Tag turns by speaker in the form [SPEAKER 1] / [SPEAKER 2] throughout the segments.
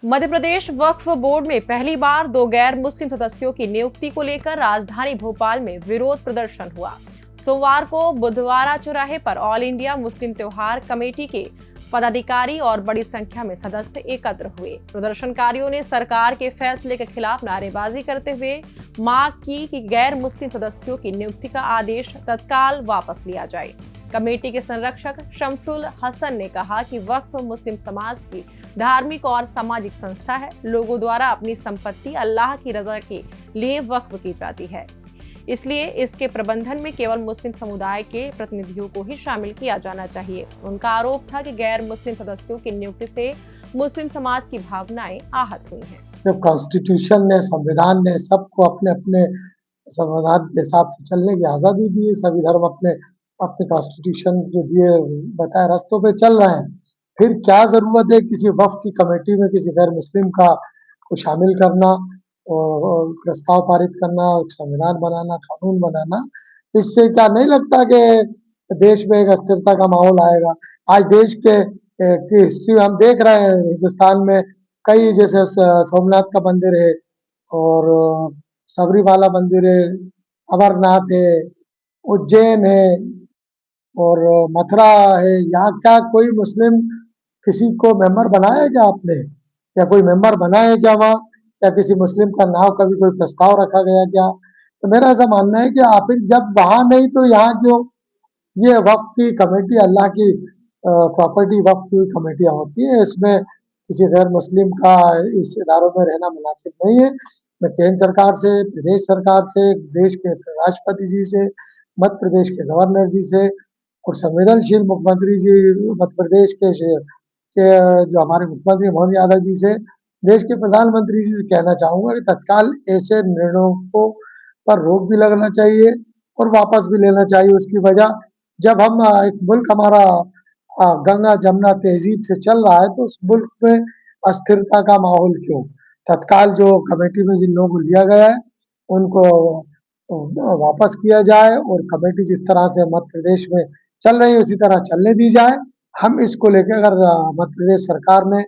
[SPEAKER 1] मध्य प्रदेश वक्फ board में पहली बार 2 गैर मुस्लिम सदस्यों की नियुक्ति को लेकर राजधानी भोपाल में विरोध प्रदर्शन हुआ। सोमवार को बुधवारा चौराहे पर ऑल इंडिया मुस्लिम त्योहार कमेटी के पदाधिकारी और बड़ी संख्या में सदस्य एकत्र हुए। प्रदर्शनकारियों ने सरकार के फैसले के खिलाफ नारेबाजी करते हुए मांग की कि गैर मुस्लिम सदस्यों की नियुक्ति का आदेश तत्काल वापस लिया जाए। कमेटी के संरक्षक शमसुल हसन ने कहा कि वक्फ मुस्लिम समाज की धार्मिक और सामाजिक संस्था है। लोगों द्वारा अपनी संपत्ति अल्लाह की रजा के लिए वक्फ की जाती है, इसलिए इसके प्रबंधन में केवल मुस्लिम समुदाय के प्रतिनिधियों को ही शामिल किया जाना चाहिए। उनका आरोप था कि गैर मुस्लिम सदस्यों की नियुक्ति से मुस्लिम समाज की भावनाएं आहत हुई हैं।
[SPEAKER 2] जब कॉन्स्टिट्यूशन ने, संविधान ने सबको अपने अपने संविधान के हिसाब से चलने की आजादी दी है, सभी धर्म अपने अपने कॉन्स्टिट्यूशन जो दिए बताए रास्तों पे चल रहे हैं, फिर क्या जरूरत है किसी वक्फ की कमेटी में किसी गैर मुस्लिम को शामिल करना और प्रस्ताव पारित करना, संविधान बनाना, कानून बनाना। इससे क्या नहीं लगता कि देश में एक अस्थिरता का माहौल आएगा? आज देश की हिस्ट्री हम देख रहे हैं, हिंदुस्तान में कई जैसे सोमनाथ का मंदिर है और सबरीमाला मंदिर है, अमरनाथ है, उज्जैन है और मथुरा है। यहाँ क्या कोई मुस्लिम किसी को मेंबर बनाया है क्या आपने? या कोई मेंबर बना है क्या वहाँ? या किसी मुस्लिम का नाम कभी कोई प्रस्ताव रखा गया क्या? तो मेरा ऐसा मानना है कि आप जब वहाँ नहीं तो यहाँ क्यों? ये वक्फ की कमेटी अल्लाह की प्रॉपर्टी वक्फ की कमेटियां होती है, इसमें किसी गैर मुस्लिम का इस इदारों में रहना मुनासिब नहीं है। मैं केंद्र सरकार से, प्रदेश सरकार से, देश के राष्ट्रपति जी से, मध्य प्रदेश के गवर्नर जी से और संवेदनशील मुख्यमंत्री जी मध्य प्रदेश के जो हमारे मुख्यमंत्री मोहन यादव जी से, देश के प्रधानमंत्री जी से कहना चाहूंगा कि तत्काल ऐसे निर्णयों को पर रोक भी लगना चाहिए और वापस भी लेना चाहिए। उसकी वजह जब हम एक मुल्क हमारा गंगा जमुना तहजीब से चल रहा है तो उस मुल्क में अस्थिरता का माहौल क्यों? तत्काल जो कमेटी में जिन लोगों को लिया गया है उनको वापस किया जाए और कमेटी जिस तरह से मध्य प्रदेश में चल रही है उसी तरह चलने दी जाए। हम इसको लेकर अगर मध्य प्रदेश सरकार ने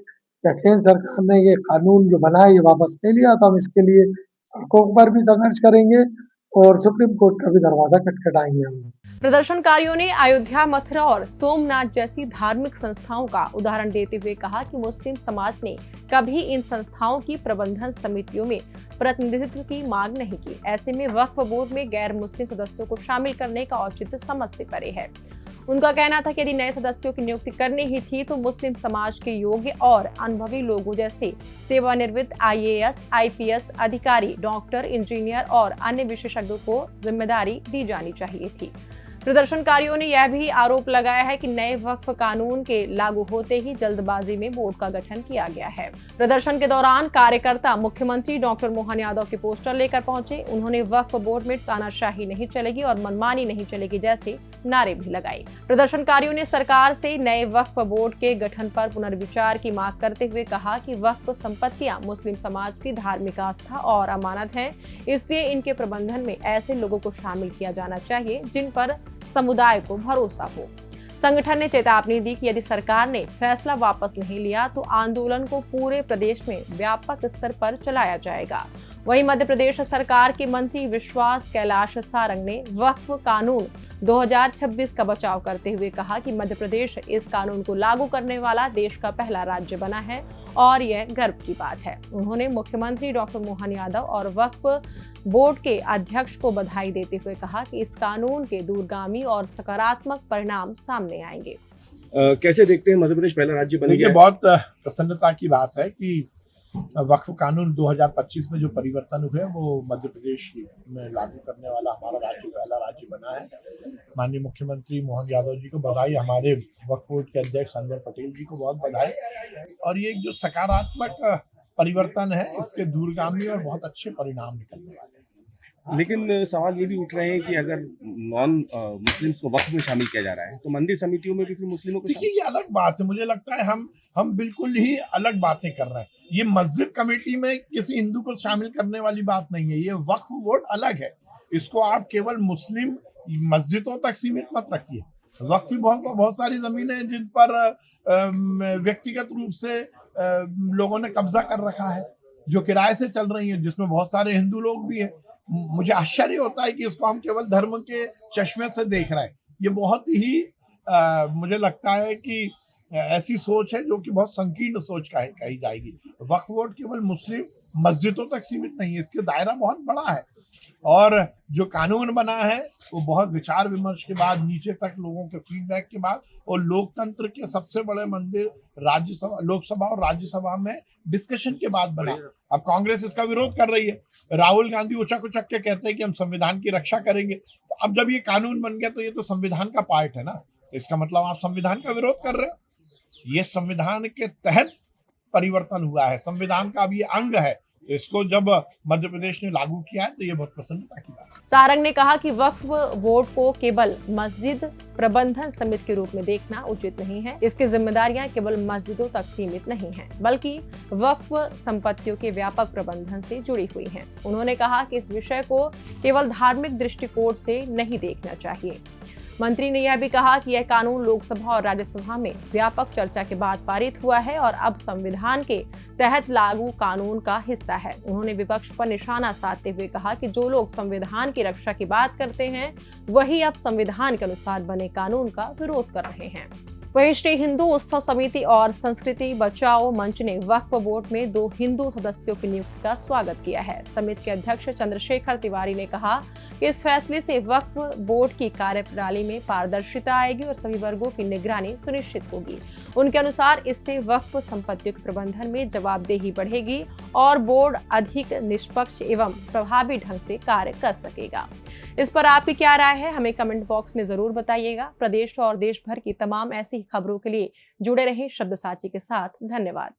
[SPEAKER 2] या केंद्र सरकार ने ये कानून जो बनाया ये वापस नहीं लिया तो हम इसके लिए सड़कों पर भी संघर्ष करेंगे और सुप्रीम कोर्ट का भी दरवाजा खटखटाएंगे हम।
[SPEAKER 1] प्रदर्शनकारियों ने अयोध्या, मथुरा और सोमनाथ जैसी धार्मिक संस्थाओं का उदाहरण देते हुए कहा कि मुस्लिम समाज ने कभी इन संस्थाओं की प्रबंधन समितियों में प्रतिनिधित्व की मांग नहीं की। ऐसे में वक्फ बोर्ड में गैर मुस्लिम सदस्यों को शामिल करने का औचित्य समझ से परे है। उनका कहना था कि यदि नए सदस्यों की नियुक्ति करनी ही थी तो मुस्लिम समाज के योग्य और अनुभवी लोगों जैसे सेवानिवृत्त IAS, IPS अधिकारी, डॉक्टर, इंजीनियर और अन्य विशेषज्ञों को जिम्मेदारी दी जानी चाहिए थी। प्रदर्शनकारियों ने यह भी आरोप लगाया है कि नए वक्फ कानून के लागू होते ही जल्दबाजी में बोर्ड का गठन किया गया है। प्रदर्शन के दौरान कार्यकर्ता मुख्यमंत्री डॉक्टर मोहन यादव के पोस्टर लेकर पहुंचे। उन्होंने वक्फ बोर्ड में तानाशाही नहीं चलेगी और मनमानी नहीं चलेगी जैसे नारे भी लगाए। प्रदर्शनकारियों ने सरकार से नए वक्फ बोर्ड के गठन पर पुनर्विचार की मांग करते हुए कहा कि वक्फ संपत्तियां मुस्लिम समाज की धार्मिक आस्था और अमानत है, इसलिए इनके प्रबंधन में ऐसे लोगों को शामिल किया जाना चाहिए जिन पर समुदाय को भरोसा हो। संगठन ने चेतावनी दी कि यदि सरकार ने फैसला वापस नहीं लिया तो आंदोलन को पूरे प्रदेश में व्यापक स्तर पर चलाया जाएगा। वहीं मध्य प्रदेश सरकार के मंत्री विश्वास कैलाश सारंग ने वक्फ कानून 2026 का बचाव करते हुए कहा कि मध्य प्रदेश इस कानून को लागू करने वाला देश का पहला राज्य बना है और यह गर्व की बात है। उन्होंने मुख्यमंत्री डॉक्टर मोहन यादव और वक्फ बोर्ड के अध्यक्ष को बधाई देते हुए कहा कि इस कानून के दूरगामी और सकारात्मक परिणाम सामने आएंगे।
[SPEAKER 3] कैसे देखते हैं मध्य प्रदेश पहला राज्य बन गया?
[SPEAKER 4] बहुत प्रसन्नता की बात है कि वक्फ कानून 2025 में जो परिवर्तन हुए वो मध्य प्रदेश में लागू करने वाला हमारा राज्य पहला राज्य बना है। माननीय मुख्यमंत्री मोहन यादव जी को बधाई, हमारे वक्फ बोर्ड के अध्यक्ष अनवर पटेल जी को बहुत बधाई। और ये जो सकारात्मक परिवर्तन है इसके दूरगामी और बहुत अच्छे परिणाम निकलने वाले हैं।
[SPEAKER 3] लेकिन सवाल ये भी उठ रहे हैं कि अगर नॉन मुस्लिम्स को वक्फ में शामिल किया जा रहा है तो मंदिर समितियों में भी फिर मुस्लिमों को
[SPEAKER 4] देखिए, ये अलग बात है। मुझे लगता है हम बिल्कुल ही अलग बातें कर रहे हैं। ये मस्जिद कमेटी में किसी हिंदू को शामिल करने वाली बात नहीं है। ये वक्फ बोर्ड अलग है, इसको आप केवल मुस्लिम मस्जिदों तक सीमित मत रखिए। वक्फ की बहुत सारी जमीनें जिन पर व्यक्तिगत रूप से लोगों ने कब्जा कर रखा है, जो किराए से चल रही है, जिसमें बहुत सारे हिंदू लोग भी हैं। मुझे आश्चर्य होता है कि इसको हम केवल धर्म के चश्मे से देख रहे हैं। ये बहुत ही मुझे लगता है कि ऐसी सोच है जो कि बहुत संकीर्ण सोच कही जाएगी। वक्फ बोर्ड केवल मुस्लिम मस्जिदों तक सीमित नहीं है, इसके दायरा बहुत बड़ा है और जो कानून बना है वो बहुत विचार विमर्श के बाद, नीचे तक लोगों के फीडबैक के बाद और लोकतंत्र के सबसे बड़े मंदिर राज्यसभा, लोकसभा और राज्यसभा में डिस्कशन के बाद बना। अब कांग्रेस इसका विरोध कर रही है, राहुल गांधी उचक उचक के कहते हैं कि हम संविधान की रक्षा करेंगे। तो अब जब ये कानून बन गया तो ये तो संविधान का पार्ट है ना, तो इसका मतलब आप संविधान का विरोध कर रहे हो। ये संविधान के तहत परिवर्तन हुआ है, संविधान का अब ये अंग है। तो इसको जब मध्य प्रदेश ने लागू किया है तो ये बहुत प्रसन्नता की बात है।
[SPEAKER 1] सारंग ने कहा कि वक्फ बोर्ड को केवल मस्जिद प्रबंधन समिति के रूप में देखना उचित नहीं है। इसकी जिम्मेदारियां केवल मस्जिदों तक सीमित नहीं हैं, बल्कि वक्फ संपत्तियों के व्यापक प्रबंधन से जुड़ी हुई हैं। उन्होंने कहा कि इस विषय को केवल धार्मिक दृष्टिकोण से नहीं देखना चाहिए। मंत्री ने यह भी कहा कि यह कानून लोकसभा और राज्यसभा में व्यापक चर्चा के बाद पारित हुआ है और अब संविधान के तहत लागू कानून का हिस्सा है। उन्होंने विपक्ष पर निशाना साधते हुए कहा कि जो लोग संविधान की रक्षा की बात करते हैं वही अब संविधान के अनुसार बने कानून का विरोध कर रहे हैं। वहीं श्री हिंदू उत्सव समिति और संस्कृति बचाओ मंच ने वक्फ बोर्ड में 2 हिंदू सदस्यों की नियुक्ति का स्वागत किया है। समिति के अध्यक्ष चंद्रशेखर तिवारी ने कहा कि इस फैसले से वक्फ बोर्ड की कार्यप्रणाली में पारदर्शिता आएगी और सभी वर्गों की निगरानी सुनिश्चित होगी। उनके अनुसार इससे वक्फ संपत्तियों के प्रबंधन में जवाबदेही बढ़ेगी और बोर्ड अधिक निष्पक्ष एवं प्रभावी ढंग से कार्य कर सकेगा। इस पर आपकी क्या राय है, हमें कमेंट बॉक्स में जरूर बताइएगा। प्रदेश और देश भर की तमाम ऐसी खबरों के लिए जुड़े रहें शब्द साची के साथ। धन्यवाद।